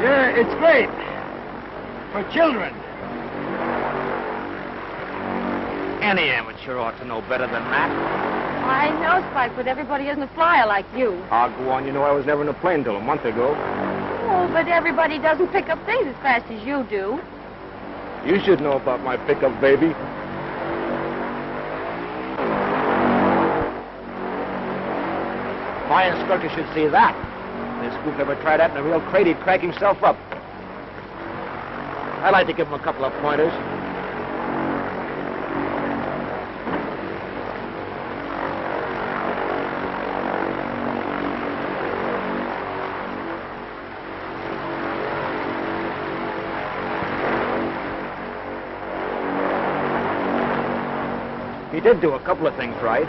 Yeah, it's great. For children. Any amateur ought to know better than that. I know, Spike, but everybody isn't a flyer like you. I'll go on. You know I was never in a plane till a month ago. Oh, but everybody doesn't pick up things as fast as you do. You should know about my pickup, baby. My instructor should see that. If this spook ever tried that in a real crate, he'd crack himself up. I'd like to give him a couple of pointers. He did do a couple of things right.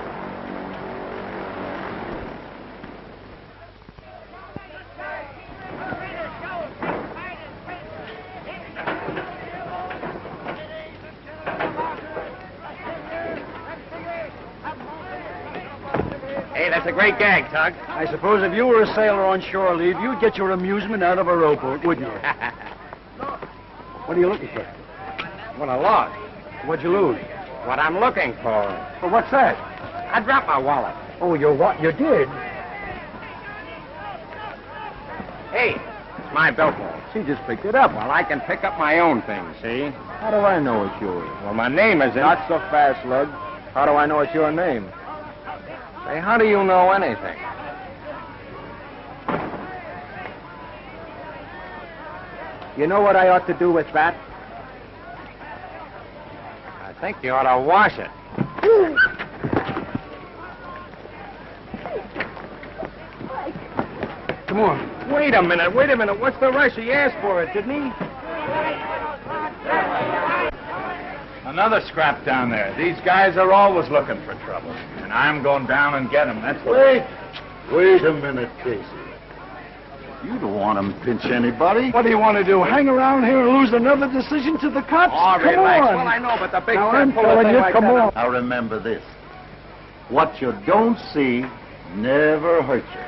Hey, that's a great gag, Tug. I suppose if you were a sailor on shore leave, you'd get your amusement out of a rowboat, wouldn't you? What are you looking for? What a loss. What'd you lose? What I'm looking for. Well, what's that? I dropped my wallet. Oh, you what? You did? Hey, it's my billfold. She just picked it up. Well, I can pick up my own things, see? How do I know it's yours? Well, my name is in... Not so fast, Lug. How do I know it's your name? Say, how do you know anything? You know what I ought to do with that? I think you ought to wash it. Come on. Wait a minute. What's the rush? He asked for it, didn't he? Another scrap down there. These guys are always looking for trouble. And I'm going down and get them. That's what... Wait a minute, Casey. You don't want to pinch anybody. What do you want to do? Hang around here and lose another decision to the cops? Oh, come relax. on. Well, I know, but the big Now, fat I'm pull a telling thing you, like come that- on. Now remember this. What you don't see never hurt you.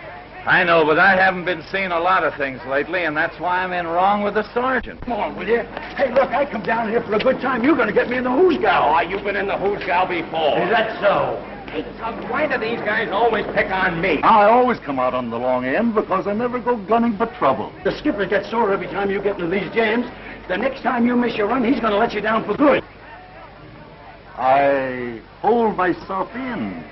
I know, but I haven't been seeing a lot of things lately, and that's why I'm in wrong with the sergeant. Come on, will you? Hey, look, I come down here for a good time. You're going to get me in the hoosgow. Oh, you've been in the hoosgow before. Is that so? Hey, Tug, why do these guys always pick on me? I always come out on the long end because I never go gunning for trouble. The skipper gets sore every time you get into these jams. The next time you miss your run, he's going to let you down for good. I hold myself in.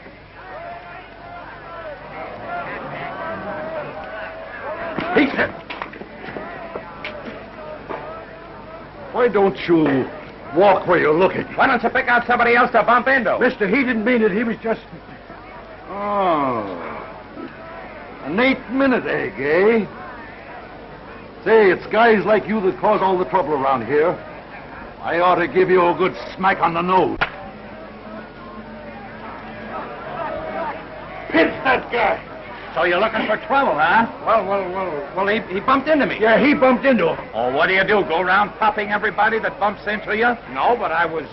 He said... Why don't you walk where you're looking? Why don't you pick out somebody else to bump into? Mister, he didn't mean it. He was just... Oh. An 8-minute egg, eh? Say, it's guys like you that cause all the trouble around here. I ought to give you a good smack on the nose. Pinch that guy. So you're looking for trouble, huh? Well, he bumped into me. Yeah, he bumped into him. Oh, what do? Go around popping everybody that bumps into you? No, but I was,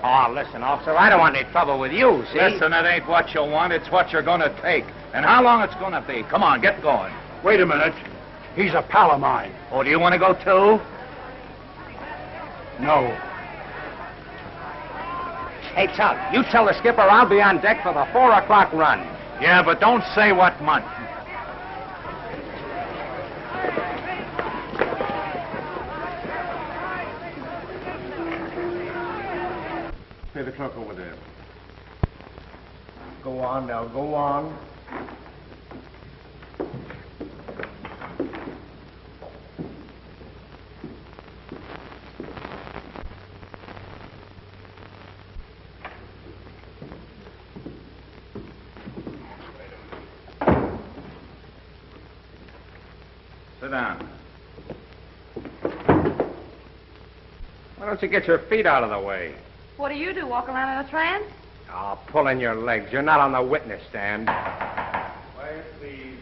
Oh, listen, officer, I don't want any trouble with you, see? Listen, it ain't what you want, it's what you're going to take. And how long it's going to be. Come on, get going. Wait a minute. He's a pal of mine. Oh, do you want to go too? No. Hey, Tug, you tell the skipper I'll be on deck for the 4 o'clock run. Yeah, but don't say what month. Pay the clerk over there. Go on now, go on. Sit down. Why don't you get your feet out of the way? What do you do, walk around in a trance? Oh, pulling your legs. You're not on the witness stand. Quiet, please.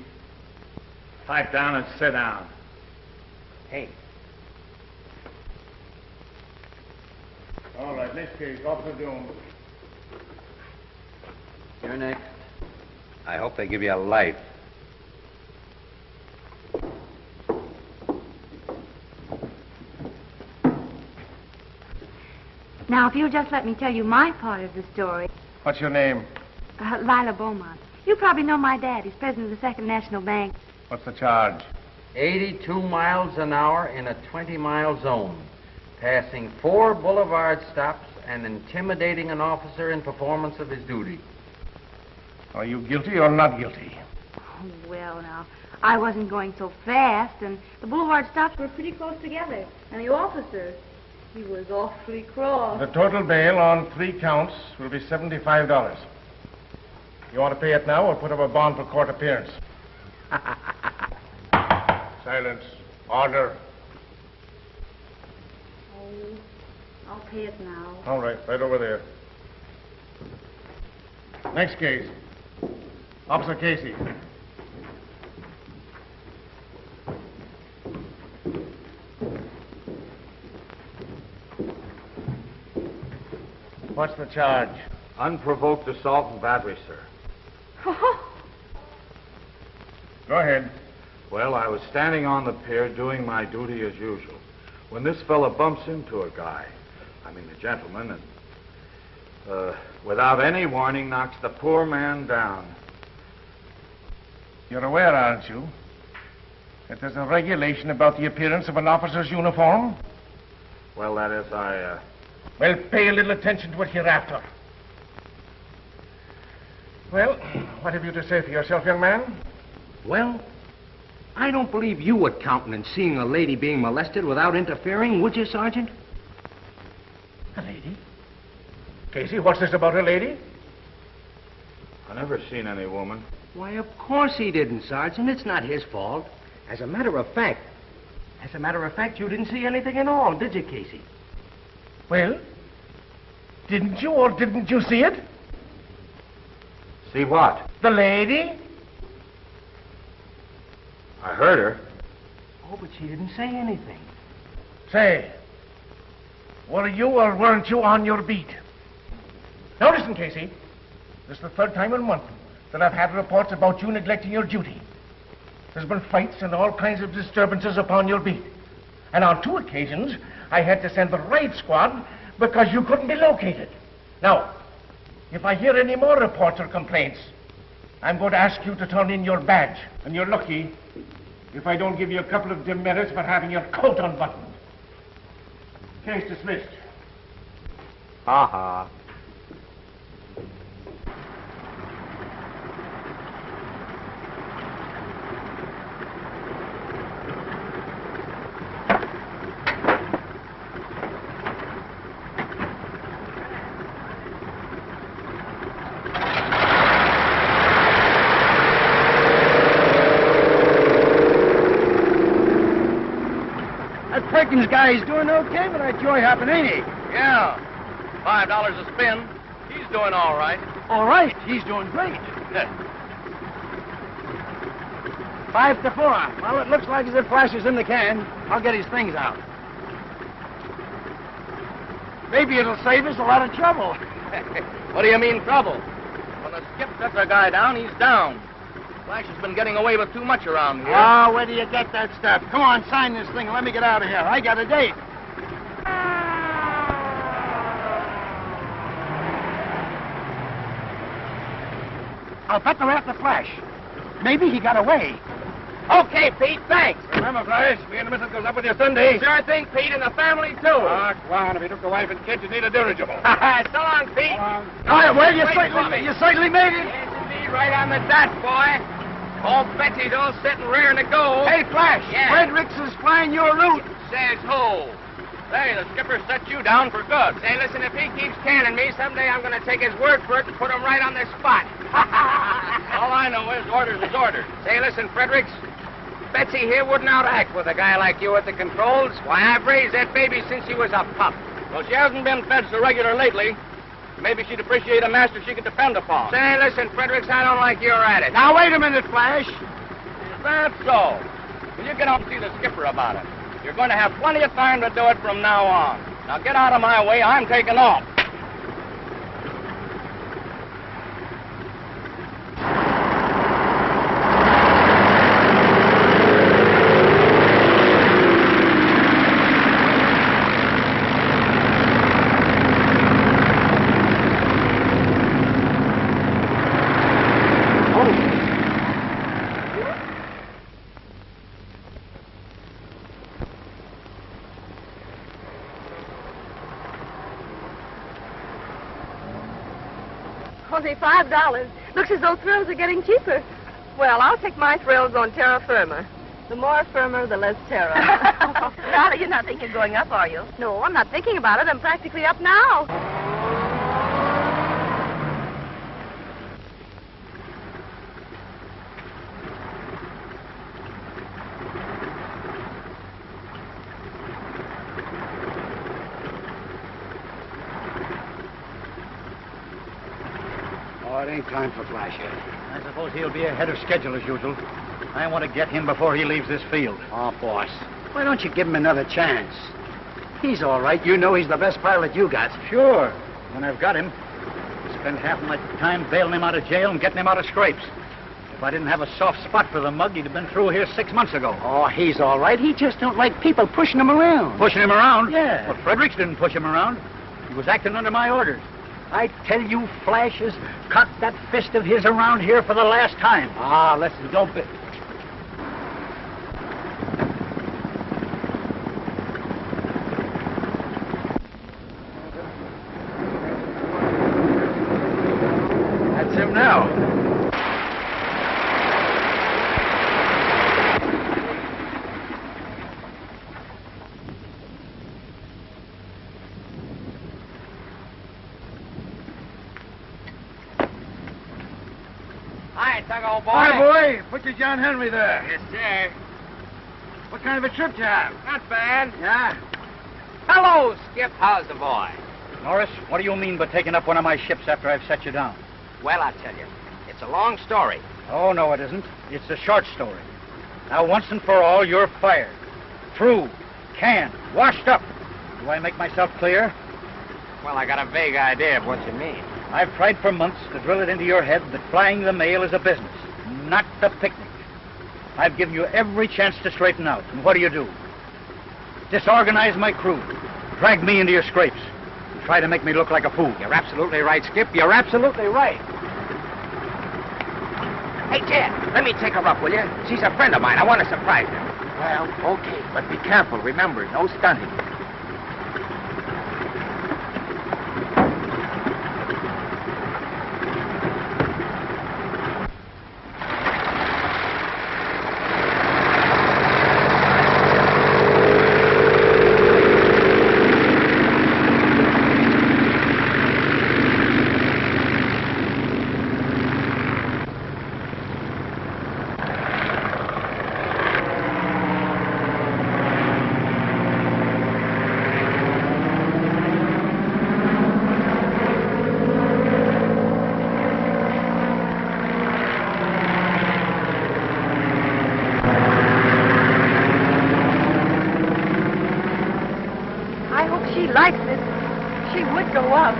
Pipe down and sit down. Hey, All right, next case, Officer Jones. you're next. I hope they give you a life. Now, if you'll just let me tell you my part of the story. What's your name? Lila Beaumont. You probably know my dad. He's president of the Second National Bank. What's the charge? 82 miles an hour in a 20-mile zone, passing 4 boulevard stops and intimidating an officer in performance of his duty. Are you guilty or not guilty? Oh, well, now, I wasn't going so fast, and the boulevard stops were pretty close together. And the officer, he was awfully cross. The total bail on 3 counts will be $75. You want to pay it now or put up a bond for court appearance? Silence. Order. Oh, I'll pay it now. All right, right over there. Next case. Officer Casey. What's the charge? Unprovoked assault and battery, sir. Go ahead. Well, I was standing on the pier doing my duty as usual when this fella bumps into a guy, a gentleman, and without any warning knocks the poor man down. You're aware, aren't you, that there's a regulation about the appearance of an officer's uniform? Well, that is, Well, pay a little attention to it hereafter. Well, what have you to say for yourself, young man? Well, I don't believe you would countenance seeing a lady being molested without interfering, would you, Sergeant? A lady? Casey, what's this about a lady? I never seen any woman. Why, of course he didn't, Sergeant. It's not his fault. As a matter of fact, you didn't see anything at all, did you, Casey? Well, didn't you or didn't you see it? See what? The lady? I heard her. Oh, but she didn't say anything. Say, were you or weren't you on your beat? Now listen, Casey. This is the 3rd time in a month that I've had reports about you neglecting your duty. There's been fights and all kinds of disturbances upon your beat. And on 2 occasions, I had to send the raid squad because you couldn't be located. Now, if I hear any more reports or complaints, I'm going to ask you to turn in your badge. And you're lucky if I don't give you a couple of demerits for having your coat unbuttoned. Case dismissed. Ha-ha. Perkins guy is doing okay, but that joy happened, ain't he? Yeah. $5 a spin. He's doing all right. All right, he's doing great. 5 to 4. Well, it looks like as if Flash is in the can. I'll get his things out. Maybe it'll save us a lot of trouble. What do you mean, trouble? When the skip sets a guy down, he's down. Flash has been getting away with too much around here. Oh, where do you get that stuff? Come on, sign this thing and let me get out of here. I got a date. I'll bet they're after Flash. Maybe he got away. Okay, Pete, thanks. Remember, Flash, me and the missus goes up with you Sunday. Sure thing, Pete, and the family, too. Ah, come on. If you took the wife and kids, you need a dirigible. So long, Pete. All right, well, you Wait for me. certainly made it. Yes, indeed, right on the dot, boy. Old Betsy's all set and rearing to go. Hey, Flash, Yeah. Fredericks is flying your route. Says who? Say, the skipper set you down for good. Say, listen, if he keeps canning me, someday I'm going to take his word for it and put him right on the spot. All I know is orders is orders. Say, listen, Fredericks, Betsy here wouldn't outact with a guy like you at the controls. Why, I've raised that baby since she was a pup. Well, she hasn't been fed so regular lately. Maybe she'd appreciate a master she could depend upon. Say, listen, Fredericks, I don't like your attitude. Now, wait a minute, Flash. Is that so? Well, you get out and see the skipper about it. You're going to have plenty of time to do it from now on. Now, get out of my way. I'm taking off. Only $5. Looks as though thrills are getting cheaper. Well, I'll take my thrills on terra firma. The more firmer, the less terror. Darling, you're not thinking of going up, are you? No, I'm not thinking about it. I'm practically up now. Oh, it ain't time for Flash yet. I suppose he'll be ahead of schedule as usual. I want to get him before he leaves this field. Oh, boss, why don't you give him another chance? He's all right. You know he's the best pilot you got. Sure. When I've got him, I spend half my time bailing him out of jail and getting him out of scrapes. If I didn't have a soft spot for the mug, he'd have been through here 6 months ago. Oh, he's all right. He just don't like people pushing him around. Pushing him around? Yeah. Well, Fredericks didn't push him around. He was acting under my orders. I tell you, Flash has cocked that fist of his around here for the last time. Ah, listen, don't be... That's him now. Hi, Tug, old boy. Hi, boy. Put your John Henry there. Yes, sir. What kind of a trip you have? Not bad. Yeah? Hello, Skip. How's the boy? Norris, what do you mean by taking up one of my ships after I've set you down? Well, I'll tell you. It's a long story. Oh, no, it isn't. It's a short story. Now, once and for all, you're fired. Through. Canned. Washed up. Do I make myself clear? Well, I got a vague idea of what you mean. I've tried for months to drill it into your head that flying the mail is a business, not a picnic. I've given you every chance to straighten out, and what do? Disorganize my crew, drag me into your scrapes, and try to make me look like a fool. You're absolutely right, Skip. You're absolutely right. Hey, Ted, let me take her up, will you? She's a friend of mine. I want to surprise her. Well, okay, but be careful. Remember, no stunting. She likes it. She would go up.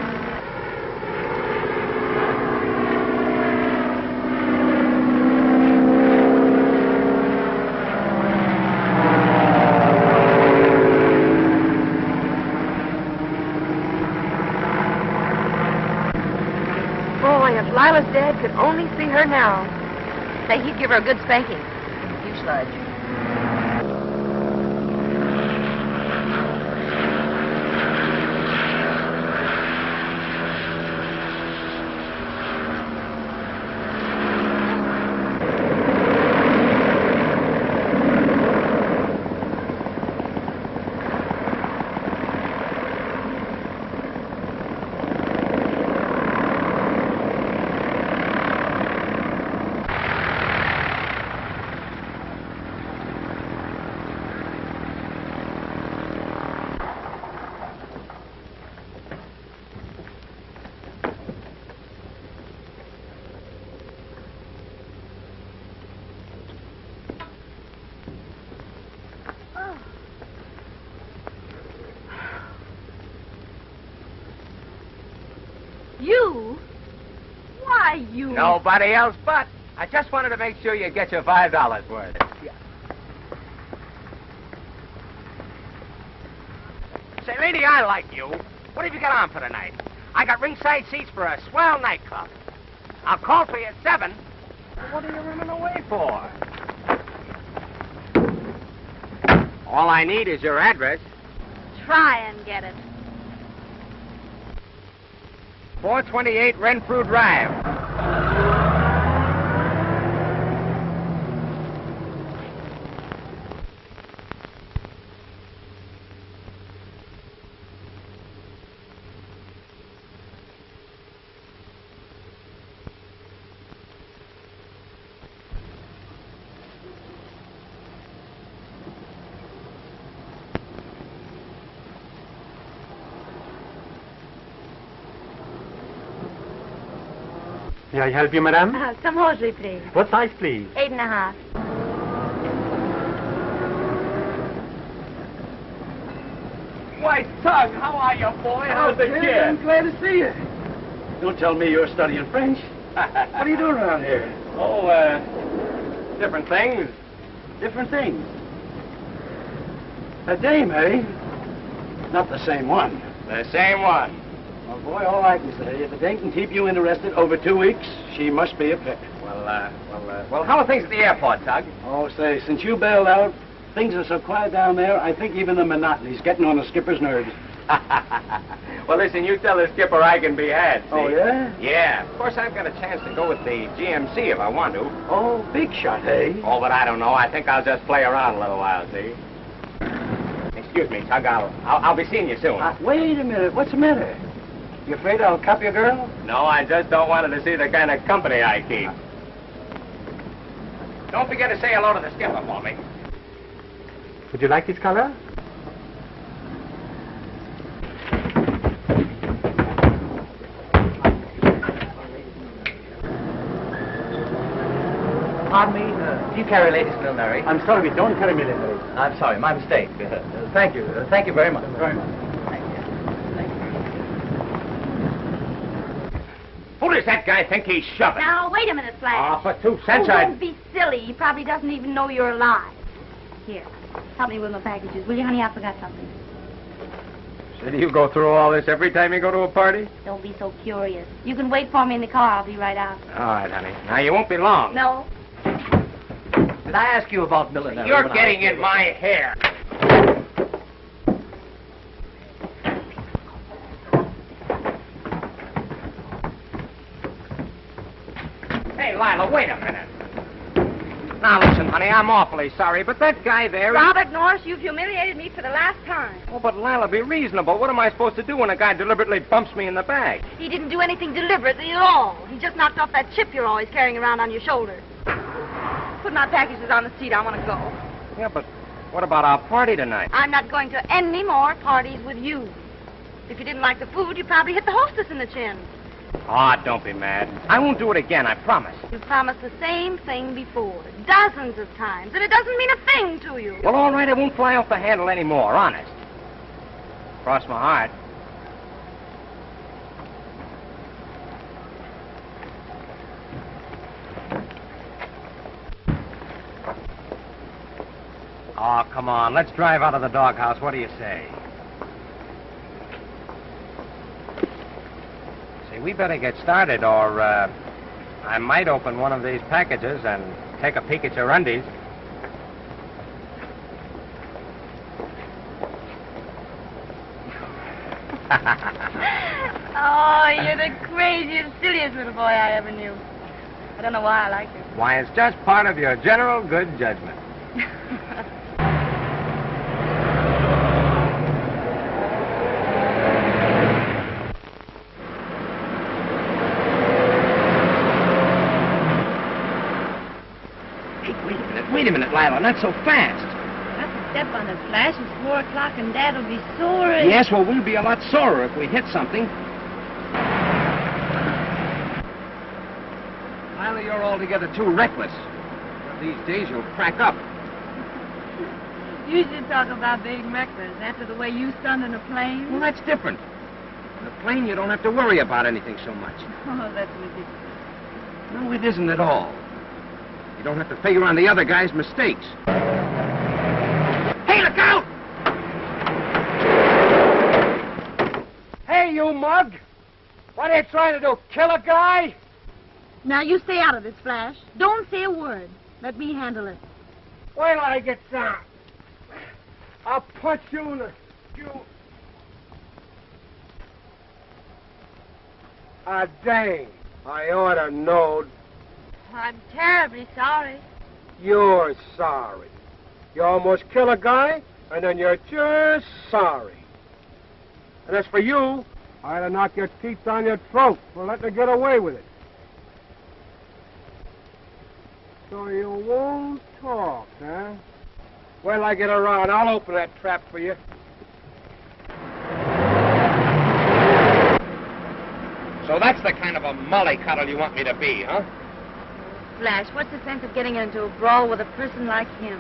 Boy, if Lila's dad could only see her now. Say he'd give her a good spanking. You sludge. You? Why, you... Nobody else but. I just wanted to make sure you get your $5 worth. Yeah. Say, lady, I like you. What have you got on for tonight? I got ringside seats for a swell nightclub. I'll call for you at 7. What are you running away for? All I need is your address. Try and get it. 428 Renfrew Drive. May I help you, madam? Some hosiery, please. What size, please? 8.5. Why, Tug, how are you, boy? How's the kid? I'm glad to see you. Don't tell me you're studying French. What are you doing around here? Oh, different things. Different things. A dame, eh? Not the same one. The same one. Well, boy, all I can say, if a dame can keep you interested over 2 weeks, she must be a pick. Well, how are things at the airport, Tug? Oh, say, since you bailed out, things are so quiet down there, I think even the monotony's getting on the skipper's nerves. Well, listen, you tell the skipper I can be had, see? Oh, yeah? Yeah. Of course, I've got a chance to go with the GMC if I want to. Oh, big shot, eh? Oh, but I don't know. I think I'll just play around a little while, see? Excuse me, Tug. I'll be seeing you soon. Wait a minute. What's the matter? You afraid I'll cup your girl? No, I just don't want her to see the kind of company I keep. Don't forget to say hello to the skipper for me. Would you like this color? Pardon me, do you carry ladies' millinery? I'm sorry, we don't carry millinery. I'm sorry, my mistake. Thank you. Thank you very much. Very much. Who does that guy think he's shoving? Now, wait a minute, Flash. Oh, for 2 cents, Don't be silly. He probably doesn't even know you're alive. Here, help me with my packages. Will you, honey? I forgot something. So do you go through all this every time you go to a party? Don't be so curious. You can wait for me in the car. I'll be right out. All right, honey. Now, you won't be long. No. Did I ask you about millinery? You're getting in my hair. Hey, Lila, wait a minute. Now, listen, honey, I'm awfully sorry, but that guy there... Robert Norris, you've humiliated me for the last time. Oh, but Lila, be reasonable. What am I supposed to do when a guy deliberately bumps me in the back? He didn't do anything deliberately at all. He just knocked off that chip you're always carrying around on your shoulder. Put my packages on the seat. I want to go. Yeah, but what about our party tonight? I'm not going to any more parties with you. If you didn't like the food, you probably hit the hostess in the chin. Oh, don't be mad. I won't do it again, I promise. You promised the same thing before, dozens of times, and it doesn't mean a thing to you. Well, all right, I won't fly off the handle anymore, honest. Cross my heart. Oh, come on. Let's drive out of the doghouse. What do you say? See, we better get started, or I might open one of these packages and take a peek at your undies. Oh, you're the craziest, silliest little boy I ever knew. I don't know why I like you. Why, it's just part of your general good judgment. Wait a minute, Lila, not so fast. That's a step on the Flash. It's 4 o'clock, and Dad will be sore. Yes, well, we'll be a lot sorer if we hit something. Lila, you're altogether too reckless. These days you'll crack up. You should talk about being reckless after the way you stunned in a plane. Well, that's different. In a plane, you don't have to worry about anything so much. Oh, that's ridiculous. No, it isn't at all. You don't have to figure on the other guy's mistakes. Hey, look out! Hey, you mug! What are you trying to do, kill a guy? Now, you stay out of this, Flash. Don't say a word. Let me handle it. Wait till I get down. I'll punch you in the... Dang. I ought to know. I'm terribly sorry. You're sorry. You almost kill a guy, and then you're just sorry. And as for you, I ought to knock your teeth down your throat for letting her get away with it. So you won't talk, huh? Well, I get around. I'll open that trap for you. So that's the kind of a mollycoddle you want me to be, huh? Flash, what's the sense of getting into a brawl with a person like him?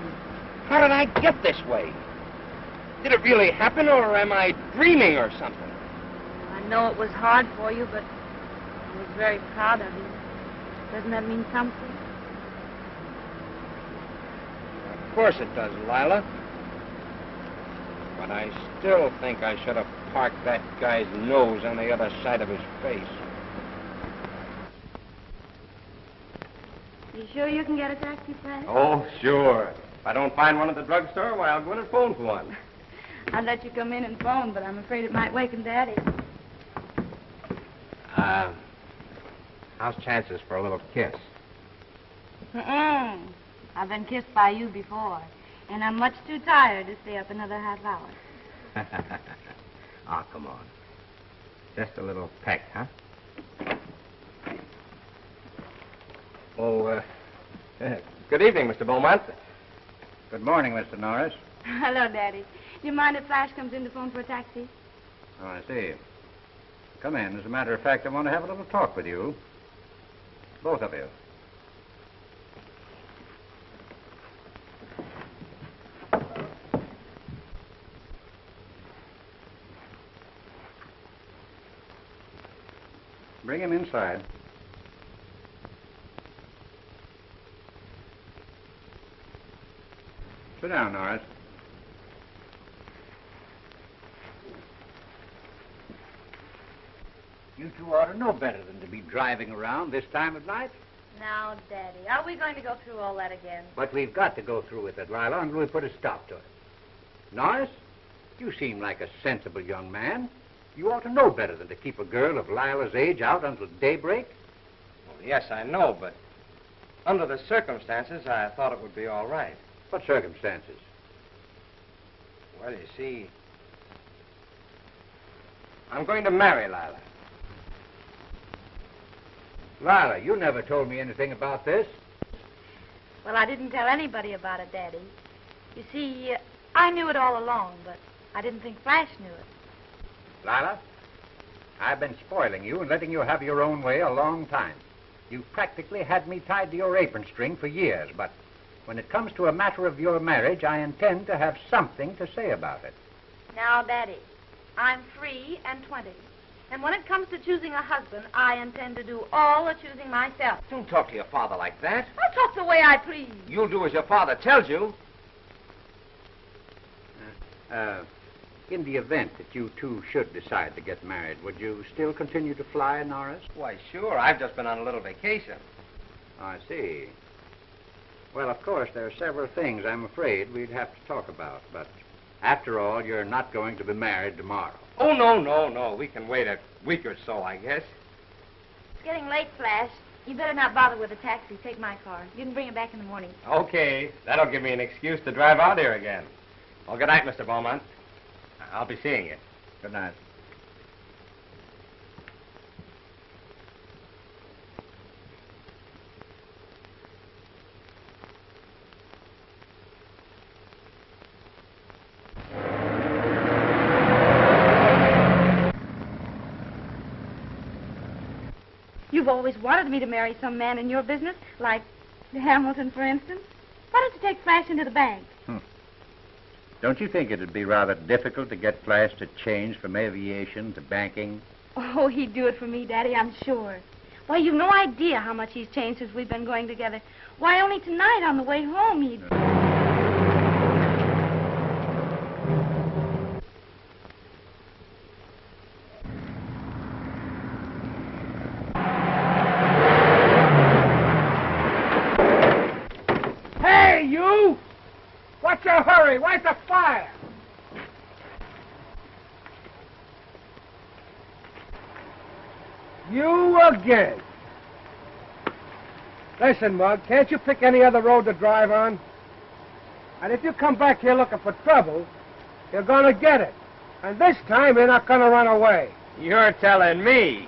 How did I get this way? Did it really happen, or am I dreaming or something? I know it was hard for you, but I was very proud of you. Doesn't that mean something? Of course it does, Lila. But I still think I should have parked that guy's nose on the other side of his face. You sure you can get a taxi, Flash? Oh, sure. If I don't find one at the drugstore, why, I'll go in and phone for one. I'd let you come in and phone, but I'm afraid it might waken Daddy. How's chances for a little kiss? Mm-mm. I've been kissed by you before, and I'm much too tired to stay up another half hour. Oh, come on. Just a little peck, huh? Oh, good evening, Mr. Beaumont. Good morning, Mr. Norris. Hello, Daddy. Do you mind if Flash comes in to phone for a taxi? Oh, I see. Come in. As a matter of fact, I want to have a little talk with you. Both of you. Bring him inside. Sit down, Norris. You two ought to know better than to be driving around this time of night. Now, Daddy, are we going to go through all that again? But we've got to go through with it, Lila, and we'll put a stop to it. Norris, you seem like a sensible young man. You ought to know better than to keep a girl of Lila's age out until daybreak. Well, yes, I know, but under the circumstances, I thought it would be all right. What circumstances? Well, you see, I'm going to marry Lila. Lila, you never told me anything about this. Well, I didn't tell anybody about it, Daddy. You see, I knew it all along, but I didn't think Flash knew it. Lila, I've been spoiling you and letting you have your own way a long time. You've practically had me tied to your apron string for years, but when it comes to a matter of your marriage, I intend to have something to say about it. Now, Daddy, I'm free and 20. And when it comes to choosing a husband, I intend to do all the choosing myself. Don't talk to your father like that. I'll talk the way I please. You'll do as your father tells you. In the event that you two should decide to get married, would you still continue to fly, Norris? Why, sure. I've just been on a little vacation. I see. Well, of course, there are several things I'm afraid we'd have to talk about, but after all, you're not going to be married tomorrow. Oh, no. We can wait a week or so, I guess. It's getting late, Flash. You better not bother with a taxi. Take my car. You can bring it back in the morning. Okay. That'll give me an excuse to drive out here again. Well, good night, Mr. Beaumont. I'll be seeing you. Good night. You've always wanted me to marry some man in your business, like Hamilton, for instance. Why don't you take Flash into the bank? Don't you think it'd be rather difficult to get Flash to change from aviation to banking? Oh, he'd do it for me, Daddy, I'm sure. Why, you've no idea how much he's changed since we've been going together. Why, only tonight on the way home he'd... Hey, you! What's your hurry? Where's the fire? You again. Listen, Mug, can't you pick any other road to drive on? And if you come back here looking for trouble, you're gonna get it. And this time you're not gonna run away. You're telling me.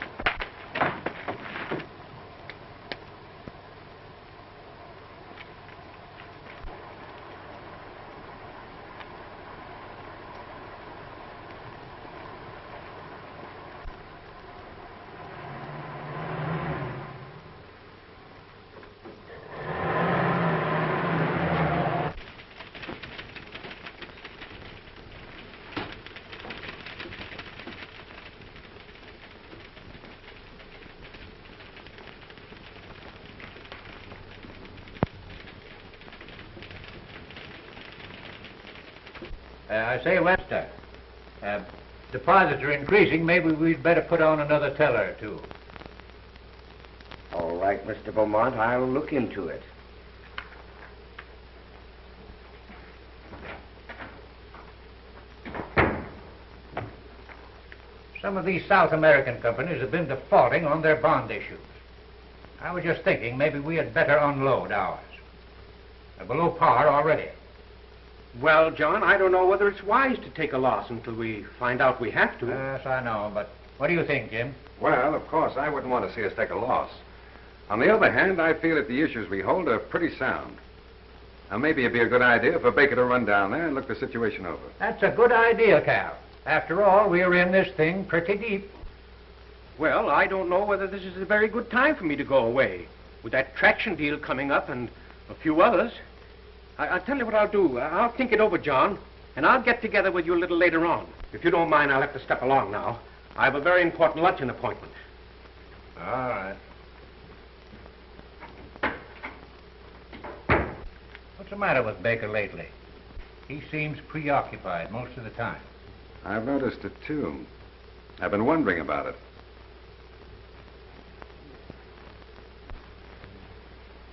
I say, Webster, deposits are increasing. Maybe we'd better put on another teller or two. All right, Mr. Beaumont, I'll look into it. Some of these South American companies have been defaulting on their bond issues. I was just thinking maybe we had better unload ours. They're below par already. Well, John, I don't know whether it's wise to take a loss until we find out we have to. Yes, I know, but what do you think, Jim? Well, of course, I wouldn't want to see us take a loss. On the other hand, I feel that the issues we hold are pretty sound. Now, maybe it'd be a good idea for Baker to run down there and look the situation over. That's a good idea, Cal. After all, we're in this thing pretty deep. Well, I don't know whether this is a very good time for me to go away. With that traction deal coming up and a few others. I'll tell you what I'll do. I'll think it over, John, and I'll get together with you a little later on. If you don't mind, I'll have to step along now. I have a very important luncheon appointment. All right. What's the matter with Baker lately? He seems preoccupied most of the time. I've noticed it, too. I've been wondering about it.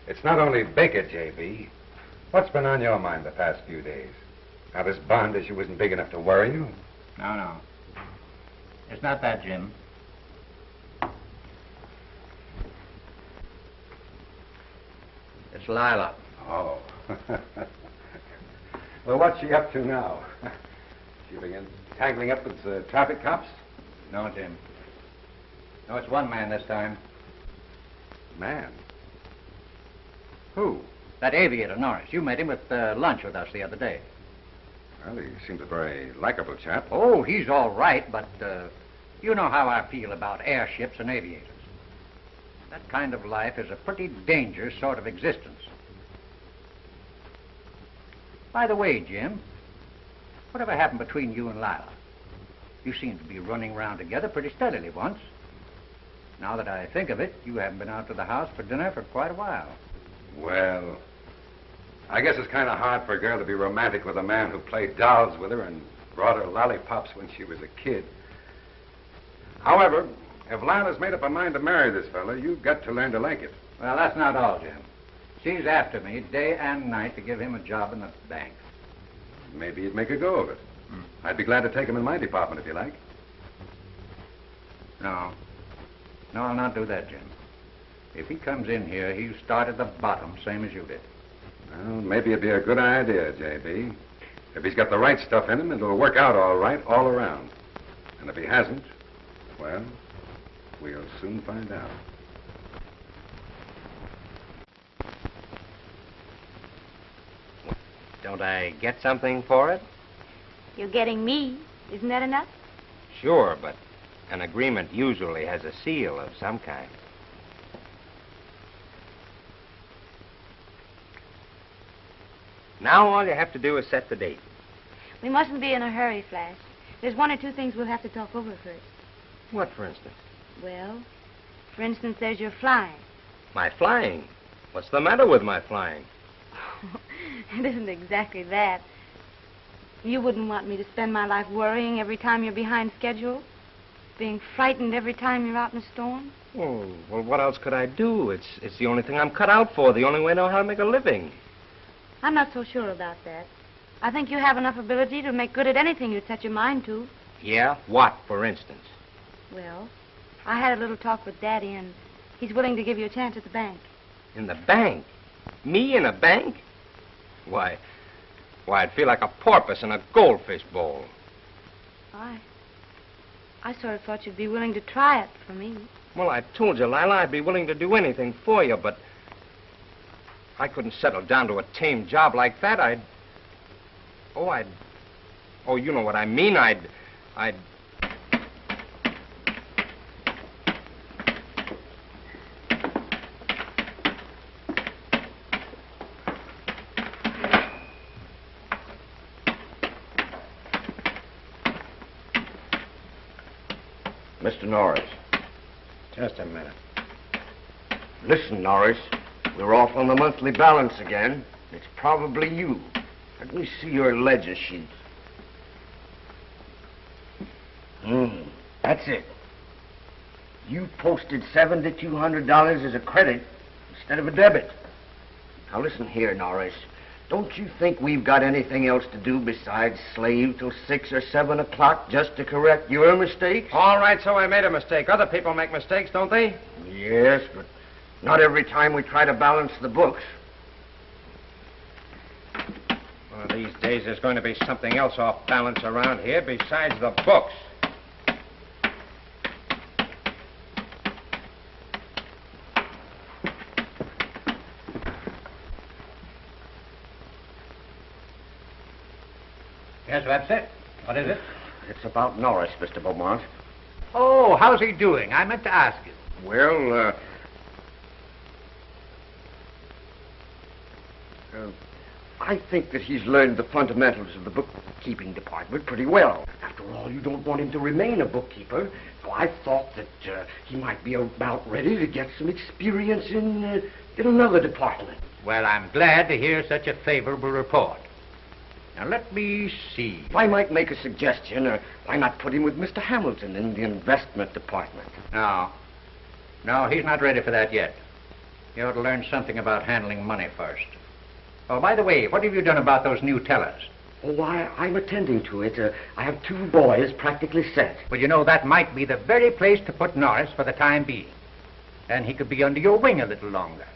It's not only Baker, J.B. What's been on your mind the past few days? Now, this bond issue isn't big enough to worry you? No. It's not that, Jim. It's Lila. Oh. Well, what's she up to now? She begin tangling up with traffic cops? No, Jim. No, it's one man this time. Man? Who? That aviator, Norris. You met him at lunch with us the other day. Well, he seems a very likable chap. Oh, he's all right, but you know how I feel about airships and aviators. That kind of life is a pretty dangerous sort of existence. By the way, Jim, whatever happened between you and Lila? You seemed to be running around together pretty steadily once. Now that I think of it, you haven't been out to the house for dinner for quite a while. Well, I guess it's kind of hard for a girl to be romantic with a man who played dolls with her and brought her lollipops when she was a kid. However, if Lila's made up her mind to marry this fella, you've got to learn to like it. Well, that's not all, Jim. She's after me day and night to give him a job in the bank. Maybe you'd make a go of it. I'd be glad to take him in my department if you like. No, I'll not do that, Jim. If he comes in here, he'll start at the bottom, same as you did. Well, maybe it'd be a good idea, J.B. If he's got the right stuff in him, it'll work out all right all around. And if he hasn't, well, we'll soon find out. Don't I get something for it? You're getting me. Isn't that enough? Sure, but an agreement usually has a seal of some kind. Now all you have to do is set the date. We mustn't be in a hurry, Flash. There's one or two things we'll have to talk over first. What, for instance? Well, for instance, there's your flying. My flying? What's the matter with my flying? It isn't exactly that. You wouldn't want me to spend my life worrying every time you're behind schedule? Being frightened every time you're out in a storm? Oh, well, what else could I do? It's the only thing I'm cut out for, the only way I know how to make a living. I'm not so sure about that. I think you have enough ability to make good at anything you set your mind to. Yeah? What, for instance? Well, I had a little talk with Daddy, and he's willing to give you a chance at the bank. In the bank? Me in a bank? Why, I'd feel like a porpoise in a goldfish bowl. I sort of thought you'd be willing to try it for me. Well, I told you, Lila, I'd be willing to do anything for you, but I couldn't settle down to a tame job like that. Oh, you know what I mean. I'd... Mr. Norris. Just a minute. Listen, Norris. We're off on the monthly balance again. It's probably you. Let me see your ledger sheet. That's it. You posted $7,200 as a credit instead of a debit. Now listen here, Norris. Don't you think we've got anything else to do besides slave till 6 or 7 o'clock just to correct your mistakes? All right, so I made a mistake. Other people make mistakes, don't they? Yes, but not every time we try to balance the books. One of these days there's going to be something else off balance around here besides the books. Yes, Webster? What is it? It's about Norris, Mr. Beaumont. Oh, how's he doing? I meant to ask you. Well, I think that he's learned the fundamentals of the bookkeeping department pretty well. After all, you don't want him to remain a bookkeeper. So I thought that he might be about ready to get some experience in another department. Well, I'm glad to hear such a favorable report. Now, let me see. If I might make a suggestion, why not put him with Mr. Hamilton in the investment department? No, he's not ready for that yet. He ought to learn something about handling money first. Oh, by the way, what have you done about those new tellers? Oh, I'm attending to it. I have 2 boys practically set. Well, you know, that might be the very place to put Norris for the time being. And he could be under your wing a little longer.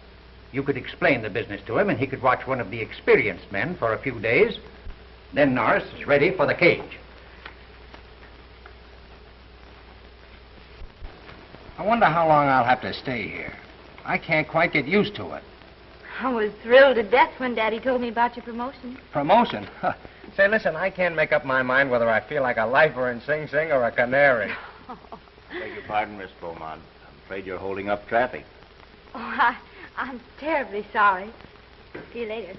You could explain the business to him, and he could watch one of the experienced men for a few days. Then Norris is ready for the cage. I wonder how long I'll have to stay here. I can't quite get used to it. I was thrilled to death when Daddy told me about your promotion. Promotion? Say, listen, I can't make up my mind whether I feel like a lifer in Sing Sing or a canary. Beg your pardon, Miss Beaumont. I'm afraid you're holding up traffic. Oh, I'm terribly sorry. See you later.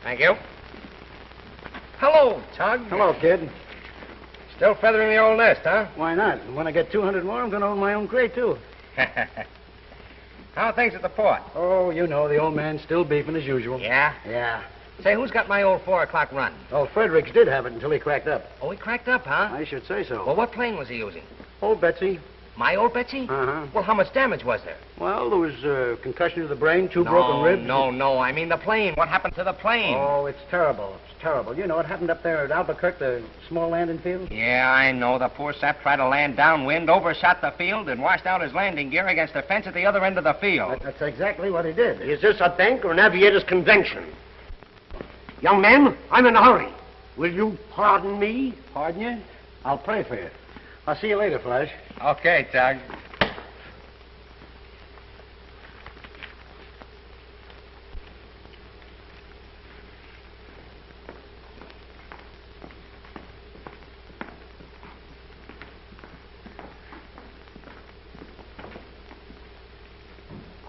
Thank you. Hello, Tug. Hello, kid. Still feathering the old nest, huh? Why not? When I get 200 more, I'm going to own my own crate, too. How are things at the port? Oh, you know, the old man's still beefing as usual. Yeah? Yeah. Say, who's got my old 4 o'clock run? Oh, Fredericks did have it until he cracked up. Oh, he cracked up, huh? I should say so. Well, what plane was he using? Old Betsy. My old Betsy? Uh-huh. Well, how much damage was there? Well, there was concussion to the brain, 2 broken ribs. No. I mean the plane. What happened to the plane? Oh, it's terrible. It's terrible. You know, it happened up there at Albuquerque, the small landing field. Yeah, I know. The poor sap tried to land downwind, overshot the field, and washed out his landing gear against the fence at the other end of the field. That's exactly what he did. Is this a bank or an aviators convention? Young man, I'm in a hurry. Will you pardon me? Pardon you? I'll pray for you. I'll see you later, Flash. Okay, Tug.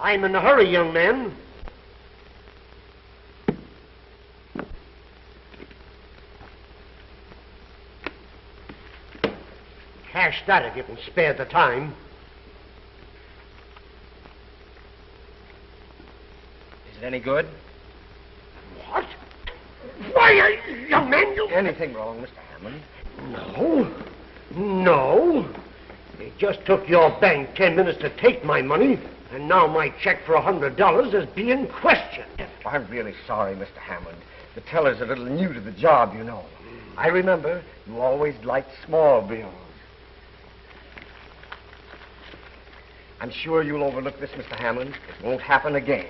I'm in a hurry, young man. Cash that if you can spare the time. Is it any good? What? Why, young man, you... Anything wrong, Mr. Hammond? No. No. It just took your bank 10 minutes to take my money, and now my check for $100 is being questioned. I'm really sorry, Mr. Hammond. The teller's a little new to the job, you know. I remember you always liked small bills. I'm sure you'll overlook this, Mr. Hammond. It won't happen again.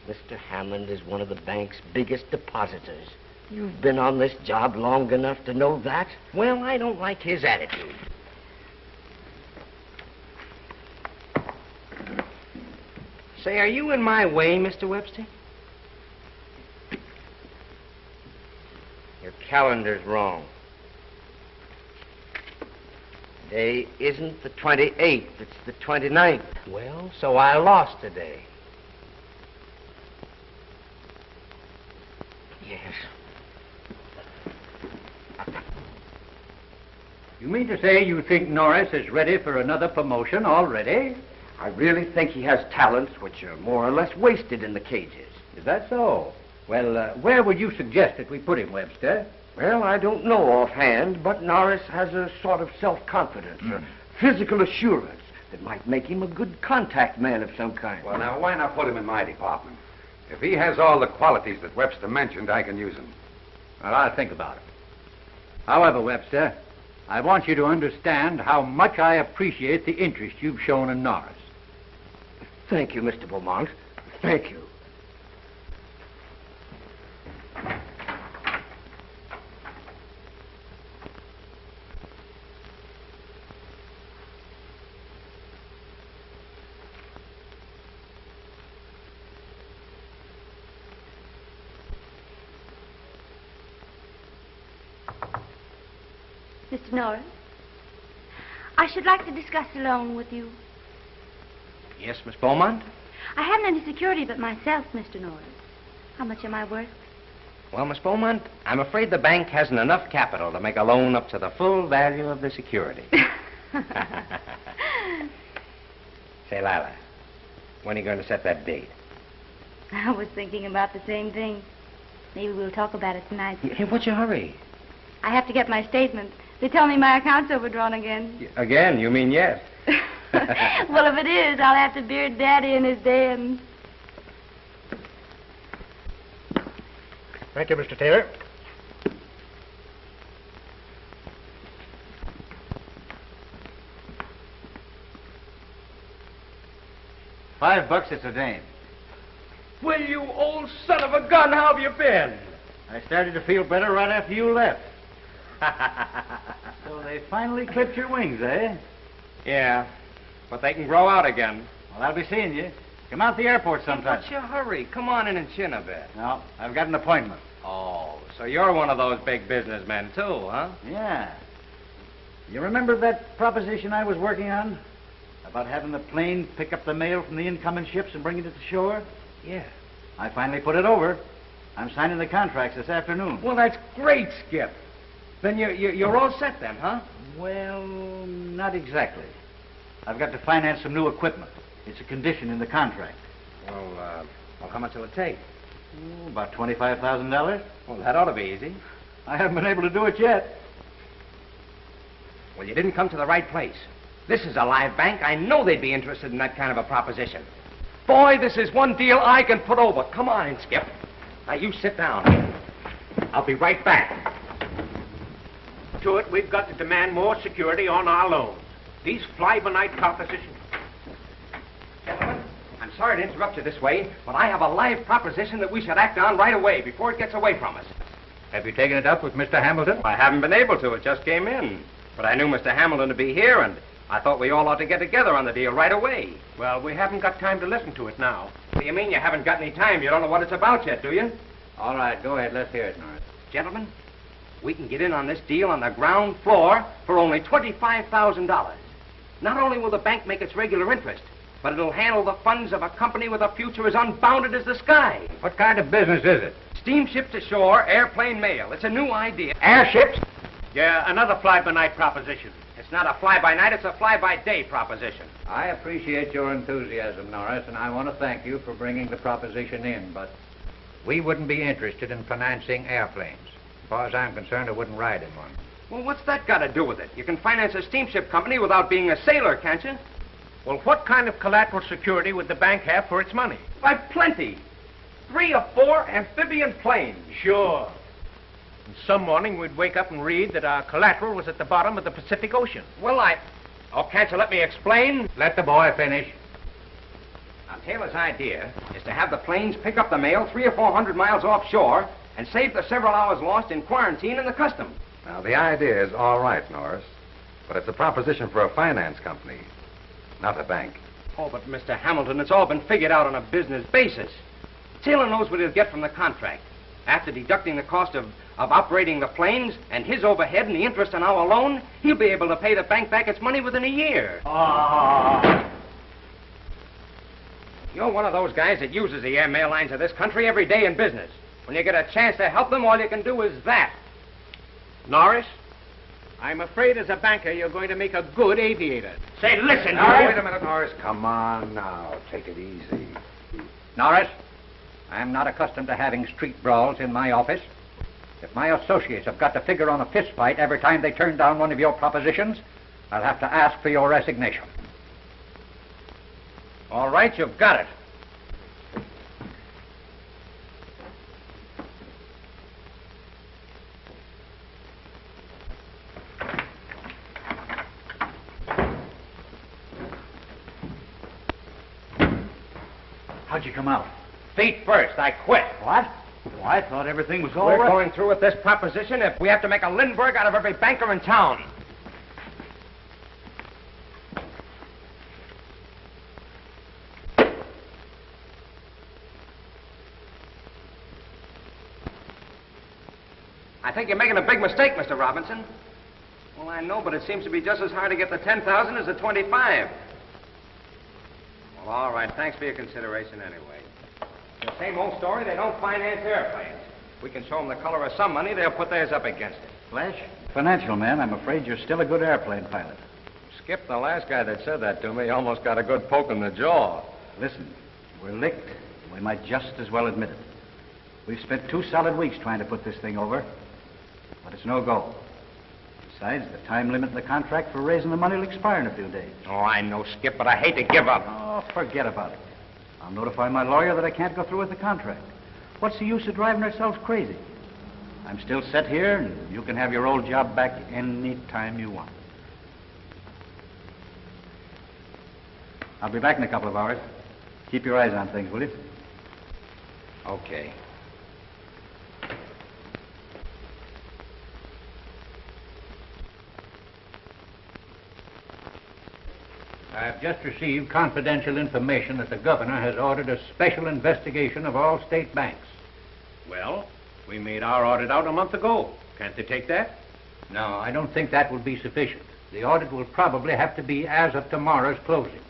Mr. Hammond is one of the bank's biggest depositors. You've been on this job long enough to know that. Well, I don't like his attitude. Say, are you in my way, Mr. Webster? Your calendar's wrong. Today isn't the 28th, it's the 29th. Well, so I lost today. Yes. You mean to say you think Norris is ready for another promotion already? I really think he has talents which are more or less wasted in the cages. Is that so? Well, where would you suggest that we put him, Webster? Well, I don't know offhand, but Norris has a sort of self-confidence, a physical assurance that might make him a good contact man of some kind. Well, now, why not put him in my department? If he has all the qualities that Webster mentioned, I can use him. Well, I'll think about it. However, Webster, I want you to understand how much I appreciate the interest you've shown in Norris. Thank you, Mr. Beaumont. Thank you. Mr. Norris, I should like to discuss a loan with you. Yes, Miss Beaumont? I haven't any security but myself, Mr. Norris. How much am I worth? Well, Miss Beaumont, I'm afraid the bank hasn't enough capital to make a loan up to the full value of the security. Say, Lila, when are you going to set that date? I was thinking about the same thing. Maybe we'll talk about it tonight. Hey, what's your hurry? I have to get my statement. They tell me my account's overdrawn again. Again, you mean yes? Well, if it is, I'll have to beard Daddy in his den. Thank you, Mr. Taylor. $5 it's a dame. Well, you old son of a gun, how have you been? I started to feel better right after you left. So they finally clipped your wings, eh? Yeah, but they can grow out again. Well, I'll be seeing you. Come out to the airport sometime. What's your hurry? Come on in and chin a bit. No, I've got an appointment. Oh, so you're one of those big businessmen, too, huh? Yeah. You remember that proposition I was working on? About having the plane pick up the mail from the incoming ships and bring it to the shore? Yeah. I finally put it over. I'm signing the contracts this afternoon. Well, that's great, Skip. Then you're all set then, huh? Well, not exactly. I've got to finance some new equipment. It's a condition in the contract. Well, how much will it take? About $25,000. Well, that ought to be easy. I haven't been able to do it yet. Well, you didn't come to the right place. This is a live bank. I know they'd be interested in that kind of a proposition. Boy, this is one deal I can put over. Come on, Skip. Now, you sit down. I'll be right back. To it, we've got to demand more security on our loans. These fly-by-night propositions. Gentlemen, I'm sorry to interrupt you this way, but I have a live proposition that we should act on right away before it gets away from us. Have you taken it up with Mr. Hamilton? I haven't been able to. It just came in. But I knew Mr. Hamilton to be here, and I thought we all ought to get together on the deal right away. Well, we haven't got time to listen to it now. What do you mean you haven't got any time? You don't know what it's about yet, do you? All right, go ahead. Let's hear it, Norris. Gentlemen, we can get in on this deal on the ground floor for only $25,000. Not only will the bank make its regular interest, but it'll handle the funds of a company with a future as unbounded as the sky. What kind of business is it? Steamship to shore, airplane mail. It's a new idea. Airships? Yeah, another fly-by-night proposition. It's not a fly-by-night, it's a fly-by-day proposition. I appreciate your enthusiasm, Norris, and I want to thank you for bringing the proposition in, but We wouldn't be interested in financing airplanes. As far as I'm concerned, I wouldn't ride in one. Well, what's that got to do with it? You can finance a steamship company without being a sailor, can't you? Well, what kind of collateral security would the bank have for its money? Why, plenty. 3 or 4 amphibian planes. Sure. And some morning we'd wake up and read that our collateral was at the bottom of the Pacific Ocean. Well, Oh, can't you let me explain? Let the boy finish. Now, Taylor's idea is to have the planes pick up the mail 300 or 400 miles offshore and save the several hours lost in quarantine in the customs. Now, the idea is all right, Norris, but it's a proposition for a finance company, not a bank. Oh, but Mr. Hamilton, it's all been figured out on a business basis. Taylor knows what he'll get from the contract. After deducting the cost of operating the planes and his overhead and the interest on our loan, he'll be able to pay the bank back its money within a year. You're one of those guys that uses the airmail lines of this country every day in business. When you get a chance to help them, all you can do is that. Norris, I'm afraid as a banker you're going to make a good aviator. Say, listen, Now, Norris. wait a minute, Norris. Come on now. Take it easy. Norris, I'm not accustomed to having street brawls in my office. If my associates have got to figure on a fist fight every time they turn down one of your propositions, I'll have to ask for your resignation. All right, you've got it. How'd you come out? Feet first. I quit. What? Well, I thought everything was all We're right. going through with this proposition if we have to make a Lindbergh out of every banker in town. I think you're making a big mistake, Mr. Robinson. Well, I know, but it seems to be just as hard to get the 10,000 as the 25. Well, all right. Thanks for your consideration anyway. The same old story, they don't finance airplanes. We can show them the color of some money, they'll put theirs up against it. Flash, financial man, I'm afraid you're still a good airplane pilot. Skip, the last guy that said that to me almost got a good poke in the jaw. Listen, we're licked. We might just as well admit it. We've spent 2 solid weeks trying to put this thing over, but it's no go. Besides, the time limit in the contract for raising the money will expire in a few days. Oh, I know, Skip, but I hate to give up. Oh, forget about it. I'll notify my lawyer that I can't go through with the contract. What's the use of driving ourselves crazy? I'm still set here, and you can have your old job back any time you want. I'll be back in a couple of hours. Keep your eyes on things, will you? Okay. I've just received confidential information that the governor has ordered a special investigation of all state banks. Well, we made our audit out a month ago. Can't they take that? No, I don't think that will be sufficient. The audit will probably have to be as of tomorrow's closing.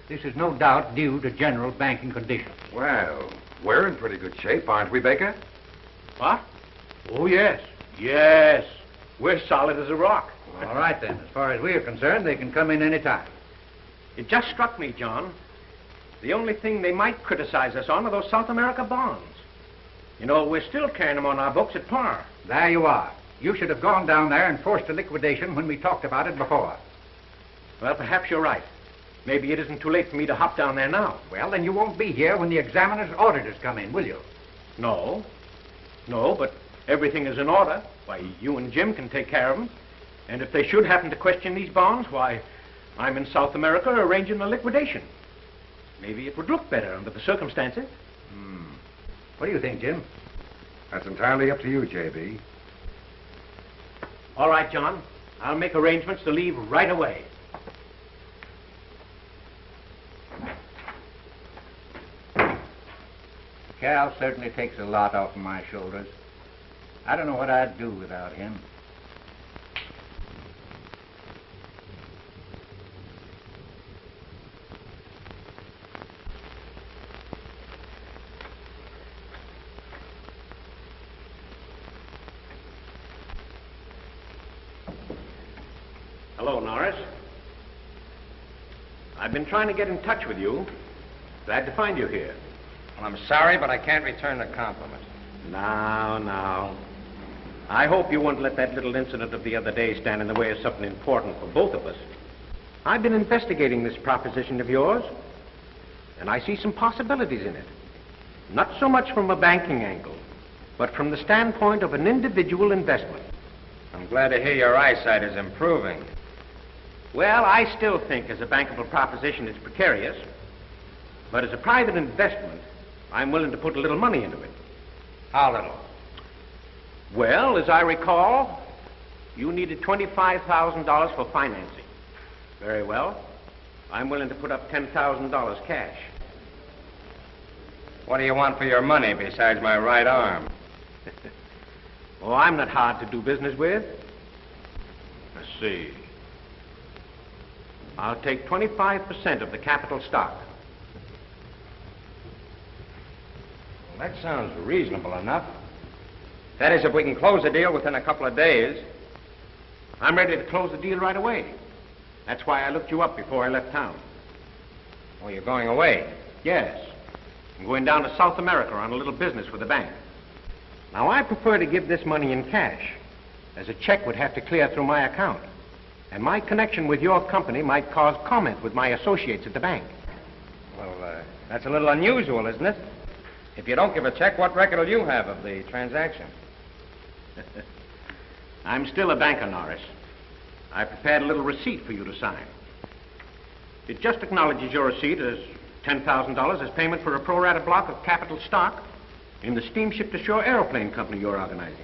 This is no doubt due to general banking conditions. Well, we're in pretty good shape, aren't we, Baker? What? Oh, yes. Yes. We're solid as a rock. All right, then. As far as we are concerned, they can come in any time. It just struck me, John. The only thing they might criticize us on are those South America bonds. You know, we're still carrying them on our books at par. There you are. You should have gone down there and forced a liquidation when we talked about it before. Well, perhaps you're right. Maybe it isn't too late for me to hop down there now. Well, then you won't be here when the examiner's auditors come in, will you? No. No, but everything is in order. Why, you and Jim can take care of them. And if they should happen to question these bonds, why, I'm in South America arranging a liquidation. Maybe it would look better under the circumstances. What do you think, Jim? That's entirely up to you, J.B. All right, John. I'll make arrangements to leave right away. Cal certainly takes a lot off of my shoulders. I don't know what I'd do without him. Hello, Norris. I've been trying to get in touch with you. Glad to find you here. Well, I'm sorry, but I can't return the compliment. Now. I hope you won't let that little incident of the other day stand in the way of something important for both of us. I've been investigating this proposition of yours, and I see some possibilities in it. Not so much from a banking angle, but from the standpoint of an individual investment. I'm glad to hear your eyesight is improving. Well, I still think as a bankable proposition it's precarious, but as a private investment, I'm willing to put a little money into it. How little? Well, as I recall, you needed $25,000 for financing. Very well. I'm willing to put up $10,000 cash. What do you want for your money besides my right arm? Oh, I'm not hard to do business with. Let's see. I'll take 25% of the capital stock. Well, that sounds reasonable enough. That is, if we can close the deal within a couple of days. I'm ready to close the deal right away. That's why I looked you up before I left town. Oh, you're going away? Yes. I'm going down to South America on a little business with the bank. Now, I prefer to give this money in cash, as a check would have to clear through my account. And my connection with your company might cause comment with my associates at the bank. Well, that's a little unusual, isn't it? If you don't give a check, what record will you have of the transaction? I'm still a banker, Norris. I prepared a little receipt for you to sign. It just acknowledges your receipt as $10,000 as payment for a pro rata block of capital stock in the steamship to shore airplane company you're organizing.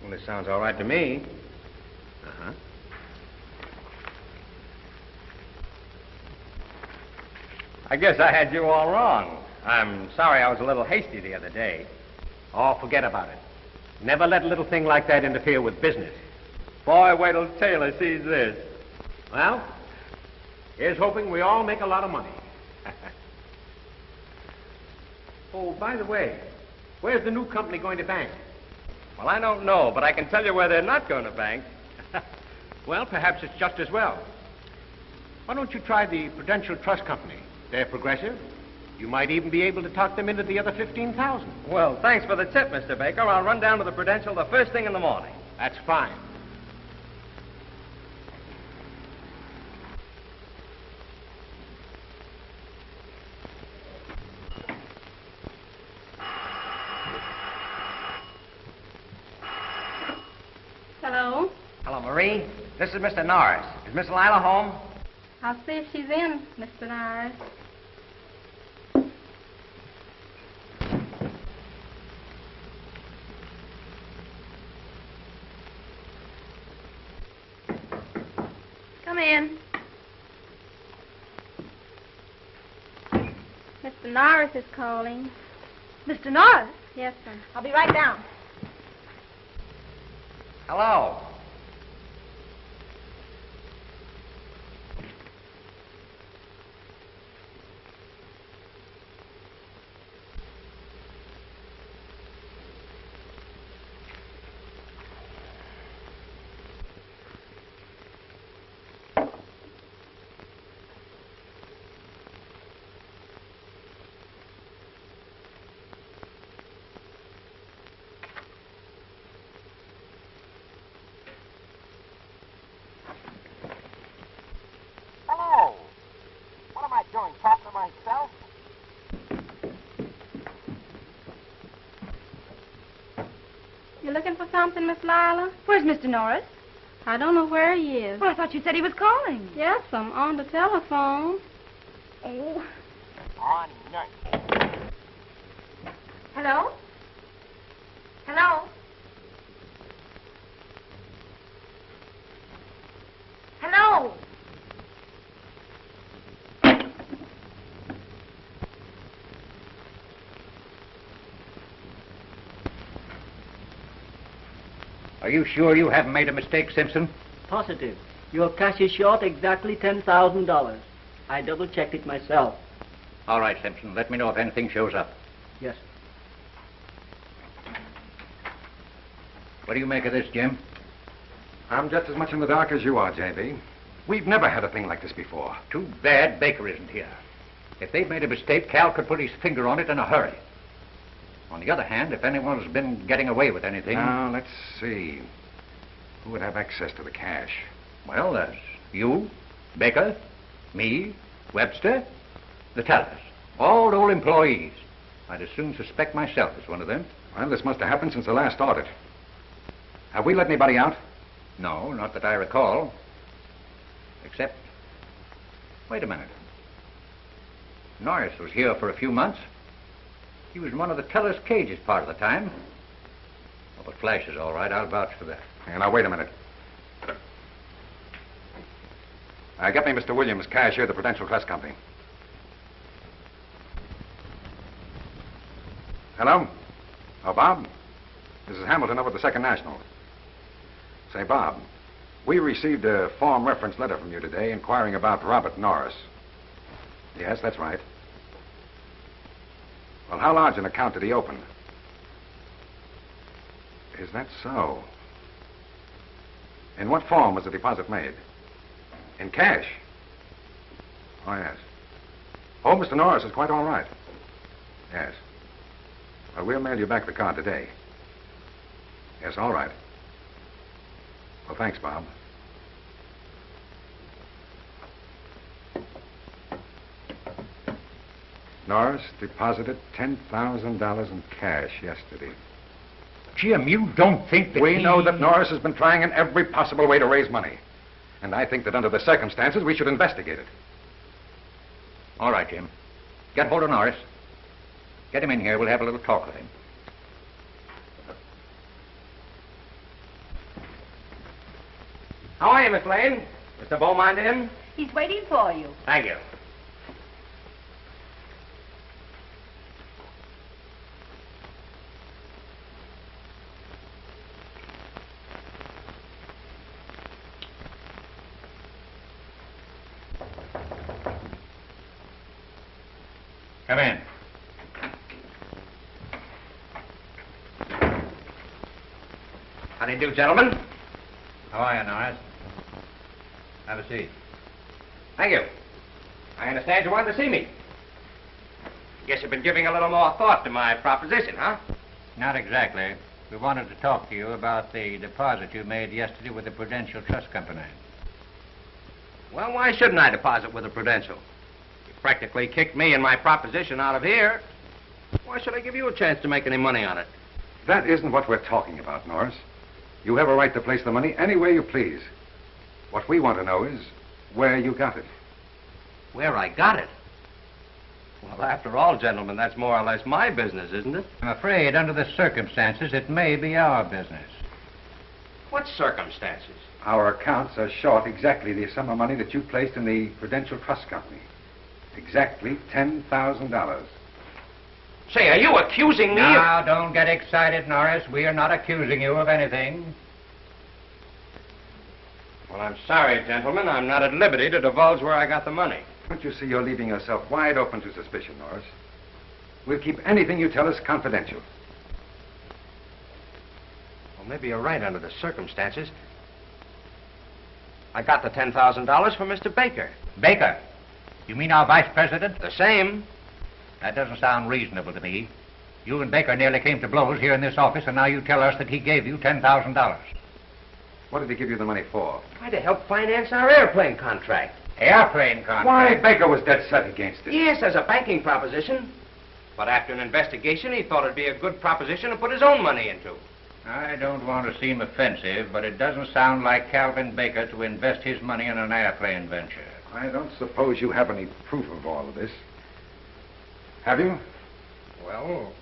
Well, this sounds all right to me. Uh-huh. I guess I had you all wrong. I'm sorry I was a little hasty the other day. Oh, forget about it. Never let a little thing like that interfere with business. Boy, wait till Taylor sees this. Well, here's hoping we all make a lot of money. Oh, by the way, where's the new company going to bank? Well, I don't know, but I can tell you where they're not going to bank. Well, perhaps it's just as well. Why don't you try the Prudential Trust Company? They're progressive. You might even be able to talk them into the other $15,000. Well, thanks for the tip, Mr. Baker. I'll run down to the Prudential the first thing in the morning. That's fine. Hello? Hello, Marie. This is Mr. Norris. Is Miss Lila home? I'll see if she's in, Mr. Norris. Come in. Mr. Norris is calling. Mr. Norris? Yes, sir. I'll be right down. Hello. Hello. What am I doing, talking to myself? You looking for something, Miss Lila? Where's Mr. Norris? I don't know where he is. Well, I thought you said he was calling. Yes, I'm on the telephone. Oh. On nurse. Hello? Hello? Hello? Are you sure you haven't made a mistake, Simpson? Positive. Your cash is short exactly $10,000. I double-checked it myself. All right, Simpson. Let me know if anything shows up. Yes. What do you make of this, Jim? I'm just as much in the dark as you are, J.B. We've never had a thing like this before. Too bad Baker isn't here. If they've made a mistake, Cal could put his finger on it in a hurry. On the other hand, if anyone's been getting away with anything... Now, let's see. Who would have access to the cash? Well, there's you, Baker, me, Webster, the tellers. All old employees. I'd as soon suspect myself as one of them. Well, this must have happened since the last audit. Have we let anybody out? No, not that I recall. Except... Wait a minute. Norris was here for a few months. He was in one of the teller's cages part of the time. Oh, but Flash is all right. I'll vouch for that. Hey, now, wait a minute. Get me Mr. Williams, cashier of the Prudential Trust Company. Hello? Oh, Bob? This is Hamilton over at the Second National. Say, Bob, we received a form reference letter from you today inquiring about Robert Norris. Yes, that's right. Well, how large an account did he open? Is that so? In what form was the deposit made? In cash? Oh, yes. Oh, Mr. Norris is quite all right. Yes. Well, we'll mail you back the card today. Yes, all right. Well, thanks, Bob. Norris deposited $10,000 in cash yesterday. Jim, you don't think that We know that Norris has been trying in every possible way to raise money. And I think that under the circumstances, we should investigate it. All right, Jim. Get hold of Norris. Get him in here. We'll have a little talk with him. How are you, Miss Lane? Mr. Beaumont in? He's waiting for you. Thank you. Come in. How do you do, gentlemen? How are you, Norris? Have a seat. Thank you. I understand you wanted to see me. Guess you've been giving a little more thought to my proposition, huh? Not exactly. We wanted to talk to you about the deposit you made yesterday with the Prudential Trust Company. Well, why shouldn't I deposit with the Prudential? You practically kicked me and my proposition out of here. Why should I give you a chance to make any money on it? That isn't what we're talking about, Norris. You have a right to place the money any way you please. What we want to know is where you got it. Where I got it? Well, after all, gentlemen, that's more or less my business, isn't it? I'm afraid, under the circumstances, it may be our business. What circumstances? Our accounts are short exactly the sum of money that you placed in the Prudential Trust Company. Exactly $10,000. Say, are you accusing me Now, don't get excited, Norris. We are not accusing you of anything. Well, I'm sorry, gentlemen. I'm not at liberty to divulge where I got the money. Don't you see you're leaving yourself wide open to suspicion, Norris? We'll keep anything you tell us confidential. Well, maybe you're right under the circumstances. I got the $10,000 from Mr. Baker. Baker? You mean our vice president? The same. That doesn't sound reasonable to me. You and Baker nearly came to blows here in this office, and now you tell us that he gave you $10,000. What did he give you the money for? Why, to help finance our airplane contract. Airplane contract? Why, Baker was dead set against it. Yes, as a banking proposition. But after an investigation, he thought it'd be a good proposition to put his own money into. I don't want to seem offensive, but it doesn't sound like Calvin Baker to invest his money in an airplane venture. I don't suppose you have any proof of all of this. Have you? Well,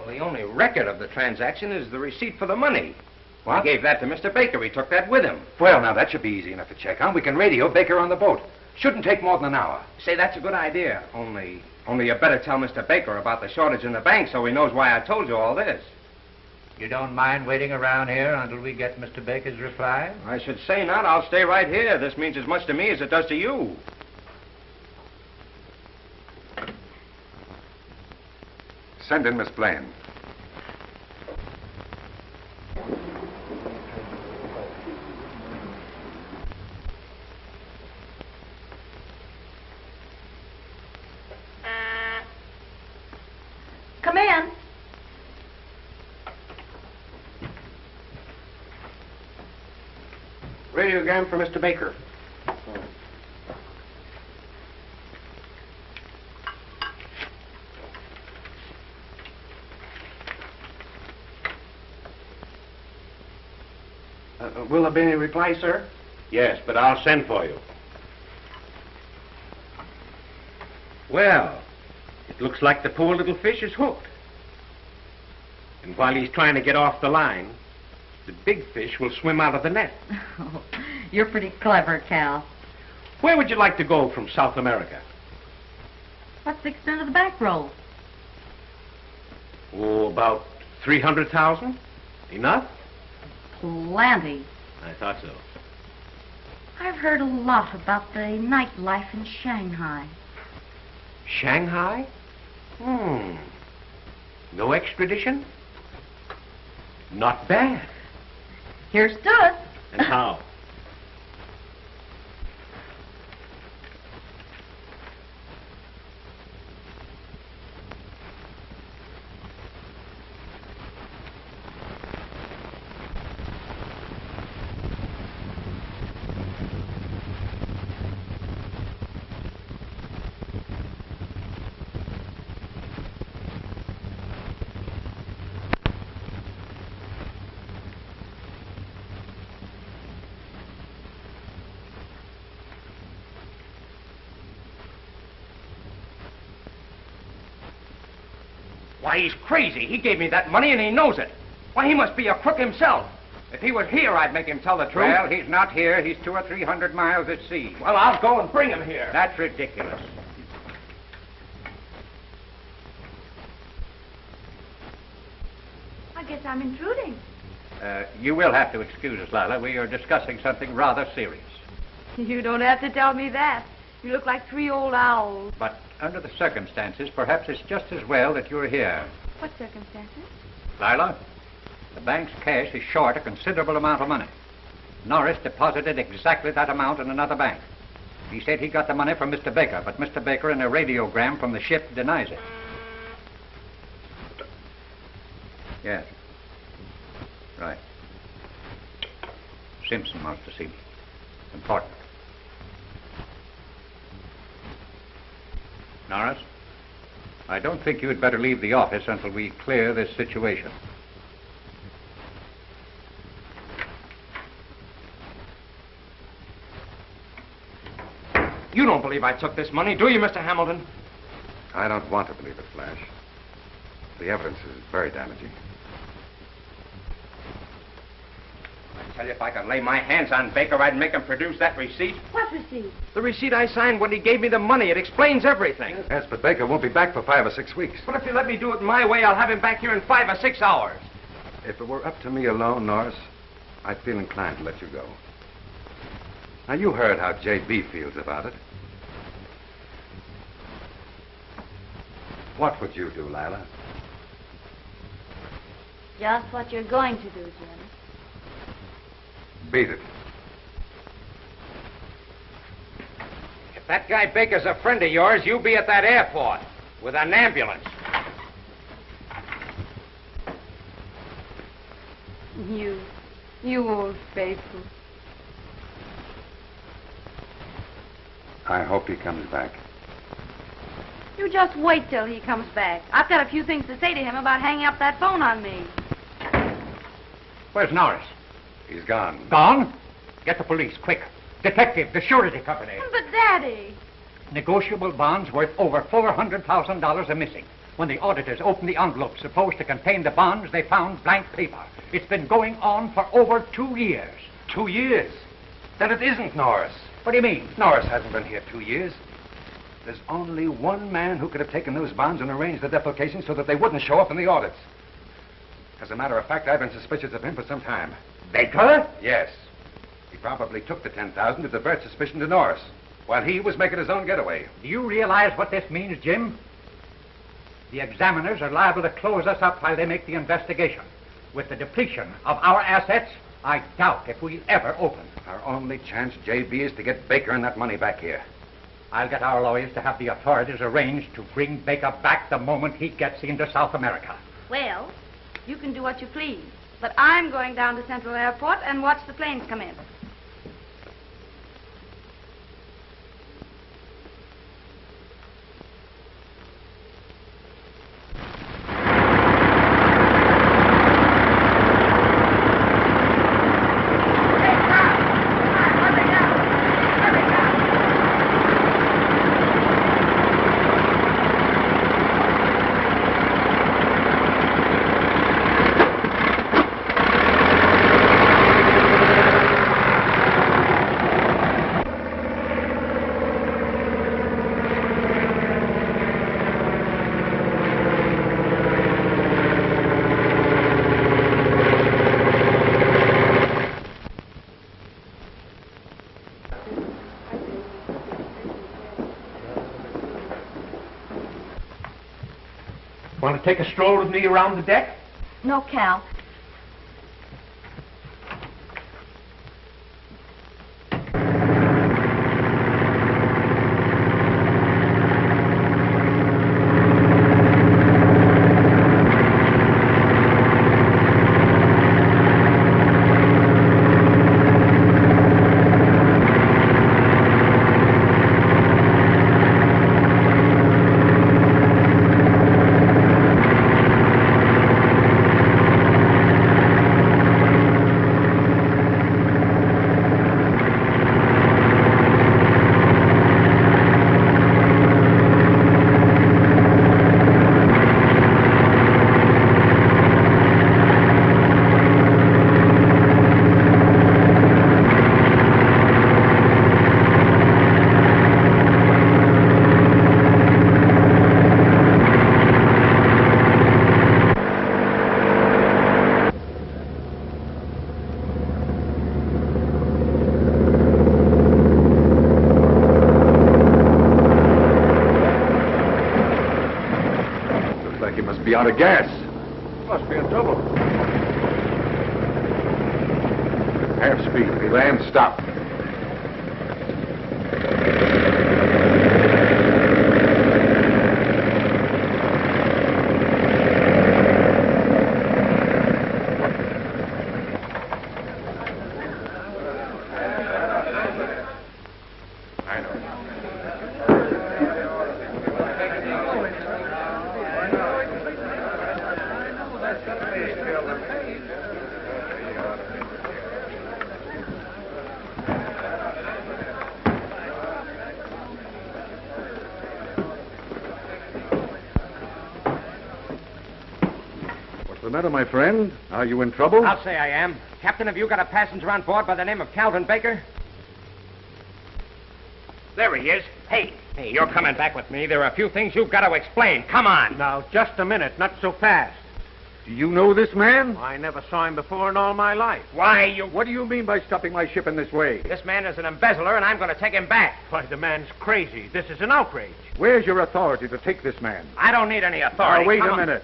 the only record of the transaction is the receipt for the money. What? I gave that to Mr. Baker. He took that with him. Well, now, that should be easy enough to check on. We can radio Baker on the boat. Shouldn't take more than an hour. Say, that's a good idea. Only you better tell Mr. Baker about the shortage in the bank so he knows why I told you all this. You don't mind waiting around here until we get Mr. Baker's reply? I should say not. I'll stay right here. This means as much to me as it does to you. Send in Miss Blaine. radiogram for Mr. Baker. Will there be any reply, sir? Yes, but I'll send for you. Well, it looks like the poor little fish is hooked. And while he's trying to get off the line, the big fish will swim out of the net. Oh, you're pretty clever, Cal. Where would you like to go from South America? What's the extent of the bankroll? Oh, about 300,000. Enough? Plenty. I thought so. I've heard a lot about the nightlife in Shanghai. Shanghai? No extradition? Not bad. Here's to it. And how? Why, he's crazy. He gave me that money and he knows it. Why, he must be a crook himself. If he was here, I'd make him tell the truth. Well, he's not here. He's 200 or 300 miles at sea. Well, I'll go and bring him here. That's ridiculous. I guess I'm intruding. You will have to excuse us, Lila. We are discussing something rather serious. You don't have to tell me that. You look like 3 old owls. But under the circumstances, perhaps it's just as well that you're here. What circumstances? Lila, the bank's cash is short a considerable amount of money. Norris deposited exactly that amount in another bank. He said he got the money from Mr. Baker, but Mr. Baker, in a radiogram from the ship, denies it. Yes. Right. Simpson wants to see me. Important. Norris, I don't think you had better leave the office until we clear this situation. You don't believe I took this money, do you, Mr. Hamilton? I don't want to believe it, Flash. The evidence is very damaging. I tell you, if I could lay my hands on Baker, I'd make him produce that receipt. What receipt? The receipt I signed when he gave me the money. It explains everything. Yes, but Baker won't be back for 5 or 6 weeks. But if you let me do it my way, I'll have him back here in 5 or 6 hours. If it were up to me alone, Norris, I'd feel inclined to let you go. Now, you heard how J.B. feels about it. What would you do, Lila? Just what you're going to do, Jim. Beat it. If that guy Baker's a friend of yours, you be at that airport with an ambulance. You old faithful. I hope he comes back. You just wait till he comes back. I've got a few things to say to him about hanging up that phone on me. Where's Norris? He's gone. Gone? Get the police, quick. Detective, the surety company. But, Daddy... Negotiable bonds worth over $400,000 are missing. When the auditors opened the envelope supposed to contain the bonds, they found blank paper. It's been going on for over 2 years. 2 years? Then it isn't Norris. What do you mean? Norris hasn't been here 2 years. There's only one man who could have taken those bonds and arranged the defalcation so that they wouldn't show up in the audits. As a matter of fact, I've been suspicious of him for some time. Baker? Yes. He probably took the $10,000 to divert suspicion to Norris, while he was making his own getaway. Do you realize what this means, Jim? The examiners are liable to close us up while they make the investigation. With the depletion of our assets, I doubt if we'll ever open. Our only chance, J.B., is to get Baker and that money back here. I'll get our lawyers to have the authorities arranged to bring Baker back the moment he gets into South America. Well, you can do what you please. But I'm going down to Central Airport and watch the planes come in. Want to take a stroll with me around the deck? No, Cal. Be out of gas. Must be in trouble. Half speed. We land, stop. What's the matter, my friend? Are you in trouble? I'll say I am. Captain, have you got a passenger on board by the name of Calvin Baker? There he is. Hey, you're coming back with me. There are a few things you've got to explain. Come on. Now, just a minute. Not so fast. Do you know this man? I never saw him before in all my life. Why, you... What do you mean by stopping my ship in this way? This man is an embezzler, and I'm going to take him back. Why, the man's crazy. This is an outrage. Where's your authority to take this man? I don't need any authority. Now, wait Come a on. minute.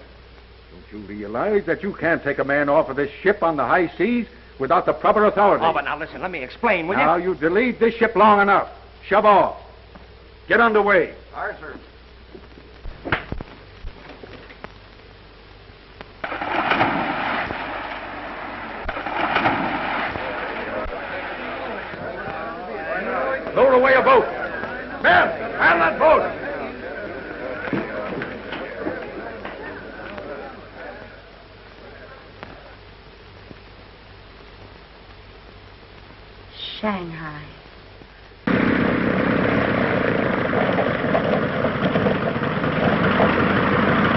Don't you realize that you can't take a man off of this ship on the high seas without the proper authority? Oh, but now listen, let me explain, will you? Now, you've delayed this ship long enough. Shove off. Get underway. All right, sir. Lower away a boat. Men, man that boat. Shanghai.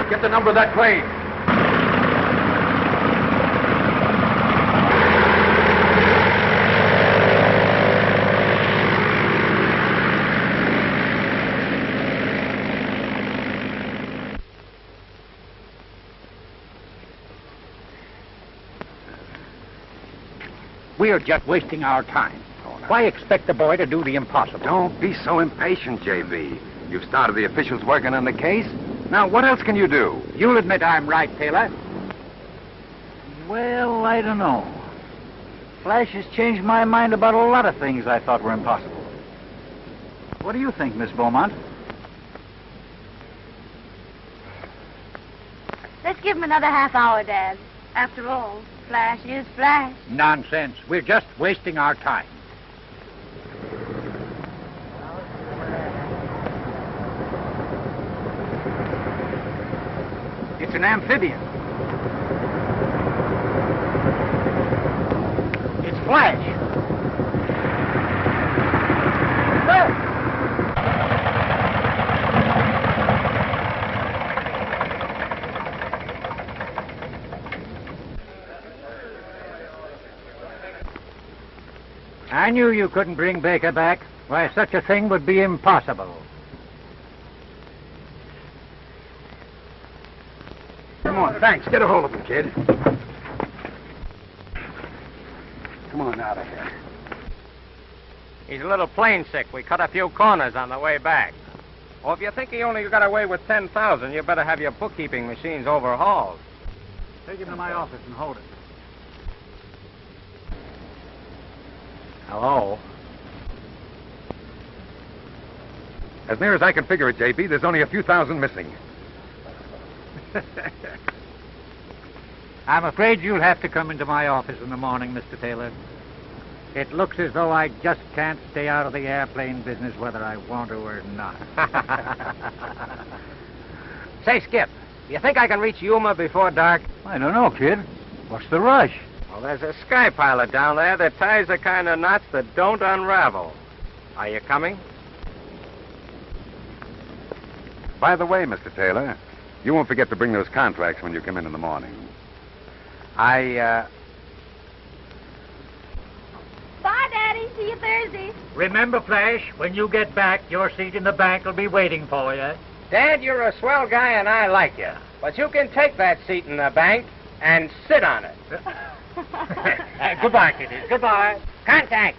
Get the number of that plane. We're just wasting our time. Why expect the boy to do the impossible? Don't be so impatient, J.B. You've started the officials working on the case. Now, what else can you do? You'll admit I'm right, Taylor. Well, I don't know. Flash has changed my mind about a lot of things I thought were impossible. What do you think, Miss Beaumont? Let's give him another half hour, Dad. After all, Flash is Flash. Nonsense. We're just wasting our time. It's an amphibian. It's Flash. I knew you couldn't bring Baker back. Why, such a thing would be impossible. Come on, thanks. Get a hold of him, kid. Come on out of here. He's a little plane sick. We cut a few corners on the way back. Well, if you think he only got away with 10,000, you better have your bookkeeping machines overhauled. Take him to my office and hold it. Hello? As near as I can figure it, J.B., there's only a few thousand missing. I'm afraid you'll have to come into my office in the morning, Mr. Taylor. It looks as though I just can't stay out of the airplane business whether I want to or not. Say, Skip, you think I can reach Yuma before dark? I don't know, kid. What's the rush? Well, there's a sky pilot down there that ties the kind of knots that don't unravel. Are you coming? By the way, Mr. Taylor, you won't forget to bring those contracts when you come in the morning. I, Bye, Daddy. See you Thursday. Remember, Flash, when you get back, your seat in the bank will be waiting for you. Dad, you're a swell guy and I like you. But you can take that seat in the bank and sit on it. Goodbye, kiddies. Goodbye. Contact.